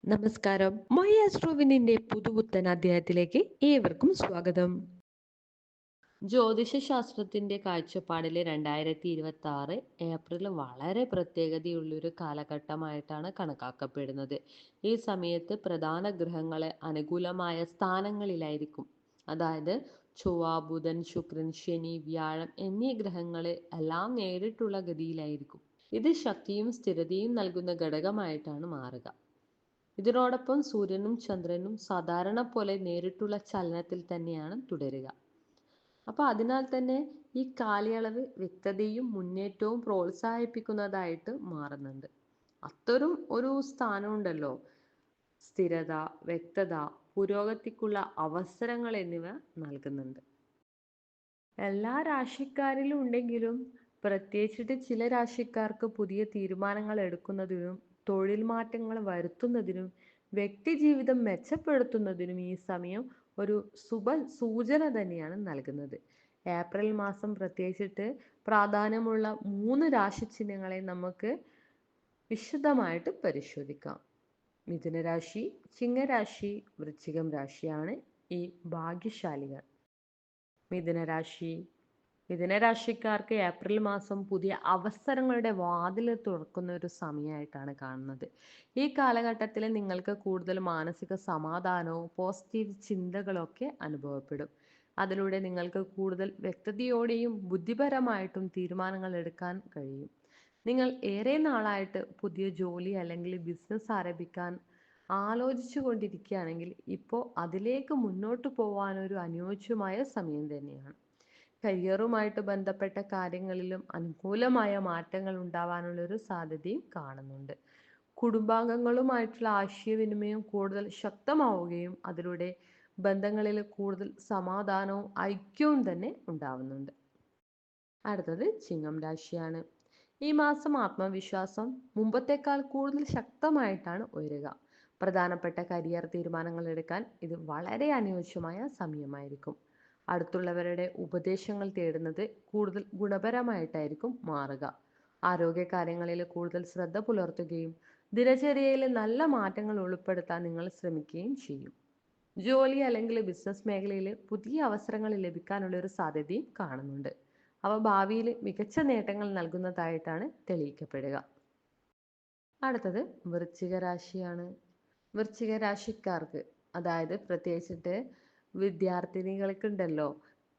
നമസ്കാരം. മൈ ആസ്ട്രോവിനിന്റെ പുതുപുത്തൻ അധ്യായത്തിലേക്ക് ഏവർക്കും സ്വാഗതം. ജ്യോതിഷശാസ്ത്രത്തിന്റെ കാഴ്ചപ്പാടിൽ 2026 ഏപ്രിൽ വളരെ പ്രത്യേകതയുള്ളൊരു കാലഘട്ടമായിട്ടാണ് കണക്കാക്കപ്പെടുന്നത്. ഈ സമയത്ത് പ്രധാന ഗ്രഹങ്ങളെ അനുകൂലമായ സ്ഥാനങ്ങളിലായിരിക്കും. അതായത് ചൊവ്വ, ബുധൻ, ശുക്രൻ, ശനി, വ്യാഴം എന്നീ ഗ്രഹങ്ങൾ എല്ലാം നേരിട്ടുള്ള ഗതിയിലായിരിക്കും. ഇത് ശക്തിയും സ്ഥിരതയും നൽകുന്ന ഘടകമായിട്ടാണ് മാറുക. ഇതിനോടൊപ്പം സൂര്യനും ചന്ദ്രനും സാധാരണ പോലെ നേരിട്ടുള്ള ചലനത്തിൽ തന്നെയാണ് തുടരുക. അപ്പോൾ അതിനാൽ തന്നെ ഈ കാലയളവ് വ്യക്തതയും മുന്നേറ്റവും പ്രോത്സാഹിപ്പിക്കുന്നതായിട്ട് മാറുന്നുണ്ട്. അത്തരം ഒരു സ്ഥാനമുണ്ടല്ലോ, സ്ഥിരത, വ്യക്തത, പുരോഗതിക്കുള്ള അവസരങ്ങൾ എന്നിവ നൽകുന്നുണ്ട്. എല്ലാ രാശിക്കാരിലും ഉണ്ടെങ്കിലും പ്രത്യേകിച്ചിട്ട് ചില രാശിക്കാർക്ക് പുതിയ തീരുമാനങ്ങൾ എടുക്കുന്നതിനും തൊഴിൽ മാറ്റങ്ങൾ വരുത്തുന്നതിനും വ്യക്തി ജീവിതം മെച്ചപ്പെടുത്തുന്നതിനും ഈ സമയം ഒരു ശുഭ സൂചന തന്നെയാണ് നൽകുന്നത്. ഏപ്രിൽ മാസം പ്രത്യേകിച്ചിട്ട് പ്രാധാന്യമുള്ള 3 രാശി ചിഹ്നങ്ങളെ നമുക്ക് വിശദമായിട്ട് പരിശോധിക്കാം. മിഥുനരാശി, ചിങ്ങരാശി, വൃശ്ചികം രാശിയാണ് ഈ ഭാഗ്യശാലികൾ. മിഥുനരാശിക്കാർക്ക് ഏപ്രിൽ മാസം പുതിയ അവസരങ്ങളുടെ വാതിൽ തുറക്കുന്ന ഒരു സമയമായിട്ടാണ് കാണുന്നത്. ഈ കാലഘട്ടത്തിൽ നിങ്ങൾക്ക് കൂടുതൽ മാനസിക സമാധാനവും പോസിറ്റീവ് ചിന്തകളൊക്കെ അനുഭവപ്പെടും. അതിലൂടെ നിങ്ങൾക്ക് കൂടുതൽ വ്യക്തതയോടെയും ബുദ്ധിപരമായിട്ടും തീരുമാനങ്ങൾ എടുക്കാൻ കഴിയും. നിങ്ങൾ ഏറെ നാളായിട്ട് പുതിയ ജോലി അല്ലെങ്കിൽ ബിസിനസ് ആരംഭിക്കാൻ ആലോചിച്ചു കൊണ്ടിരിക്കുകയാണെങ്കിൽ ഇപ്പോൾ അതിലേക്ക് മുന്നോട്ട് പോകാനൊരു അനുയോജ്യമായ സമയം തന്നെയാണ്. കരിയറുമായിട്ട് ബന്ധപ്പെട്ട കാര്യങ്ങളിലും അനുകൂലമായ മാറ്റങ്ങൾ ഉണ്ടാവാനുള്ളൊരു സാധ്യതയും കാണുന്നുണ്ട്. കുടുംബാംഗങ്ങളുമായിട്ടുള്ള ആശയവിനിമയം കൂടുതൽ ശക്തമാവുകയും അതിലൂടെ ബന്ധങ്ങളിൽ കൂടുതൽ സമാധാനവും ഐക്യവും തന്നെ ഉണ്ടാവുന്നുണ്ട്. അടുത്തത് ചിങ്ങം രാശിയാണ്. ഈ മാസം ആത്മവിശ്വാസം മുമ്പത്തേക്കാൾ കൂടുതൽ ശക്തമായിട്ടാണ് ഉയരുക. പ്രധാനപ്പെട്ട കരിയർ തീരുമാനങ്ങൾ എടുക്കാൻ ഇത് വളരെ അനുയോജ്യമായ സമയമായിരിക്കും. അടുത്തുള്ളവരുടെ ഉപദേശങ്ങൾ തേടുന്നത് കൂടുതൽ ഗുണപരമായിട്ടായിരിക്കും മാറുക. ആരോഗ്യകാര്യങ്ങളിൽ കൂടുതൽ ശ്രദ്ധ പുലർത്തുകയും ദിനചര്യയിൽ നല്ല മാറ്റങ്ങൾ ഉൾപ്പെടുത്താൻ നിങ്ങൾ ശ്രമിക്കുകയും ചെയ്യും. ജോലി അല്ലെങ്കിൽ ബിസിനസ് മേഖലയിൽ പുതിയ അവസരങ്ങൾ ലഭിക്കാനുള്ള ഒരു സാധ്യതയും കാണുന്നുണ്ട്. അവ ഭാവിയിൽ മികച്ച നേട്ടങ്ങൾ നൽകുന്നതായിട്ടാണ് തെളിയിക്കപ്പെടുക. അടുത്തത് വൃശ്ചിക രാശിയാണ്. വൃശ്ചിക രാശിക്കാർക്ക്, അതായത് പ്രത്യേകിച്ചിട്ട് വിദ്യാർത്ഥിനികൾക്കുണ്ടല്ലോ,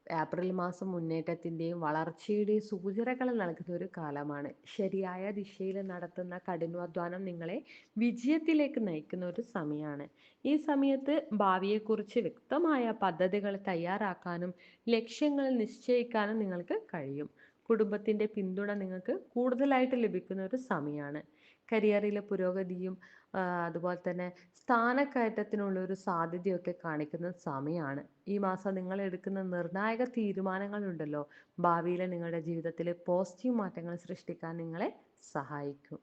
ഏപ്രിൽ മാസം മുന്നേറ്റത്തിൻ്റെയും വളർച്ചയുടെയും സൂചനകൾ നൽകുന്ന ഒരു കാലമാണ്. ശരിയായ ദിശയിൽ നടത്തുന്ന കഠിനാധ്വാനം നിങ്ങളെ വിജയത്തിലേക്ക് നയിക്കുന്ന ഒരു സമയമാണ്. ഈ സമയത്ത് ഭാവിയെക്കുറിച്ച് വ്യക്തമായ പദ്ധതികൾ തയ്യാറാക്കാനും ലക്ഷ്യങ്ങൾ നിശ്ചയിക്കാനും നിങ്ങൾക്ക് കഴിയും. കുടുംബത്തിൻ്റെ പിന്തുണ നിങ്ങൾക്ക് കൂടുതലായിട്ട് ലഭിക്കുന്ന ഒരു സമയമാണ്. കരിയറിലെ പുരോഗതിയും അതുപോലെ തന്നെ സ്ഥാനക്കയറ്റത്തിനുള്ള ഒരു സാധ്യതയൊക്കെ കാണിക്കുന്ന സമയമാണ്. ഈ മാസം നിങ്ങൾ എടുക്കുന്ന നിർണായക തീരുമാനങ്ങളുണ്ടല്ലോ, ഭാവിയിൽ നിങ്ങളുടെ ജീവിതത്തിൽ പോസിറ്റീവ് മാറ്റങ്ങൾ സൃഷ്ടിക്കാൻ നിങ്ങളെ സഹായിക്കും.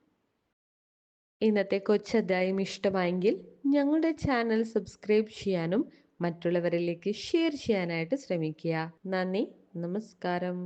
ഇന്നത്തെ കൊച്ചധ്യായം ഇഷ്ടമായെങ്കിൽ ഞങ്ങളുടെ ചാനൽ സബ്സ്ക്രൈബ് ചെയ്യാനും മറ്റുള്ളവരിലേക്ക് ഷെയർ ചെയ്യാനായിട്ട് ശ്രമിക്കുക. നന്ദി, നമസ്കാരം.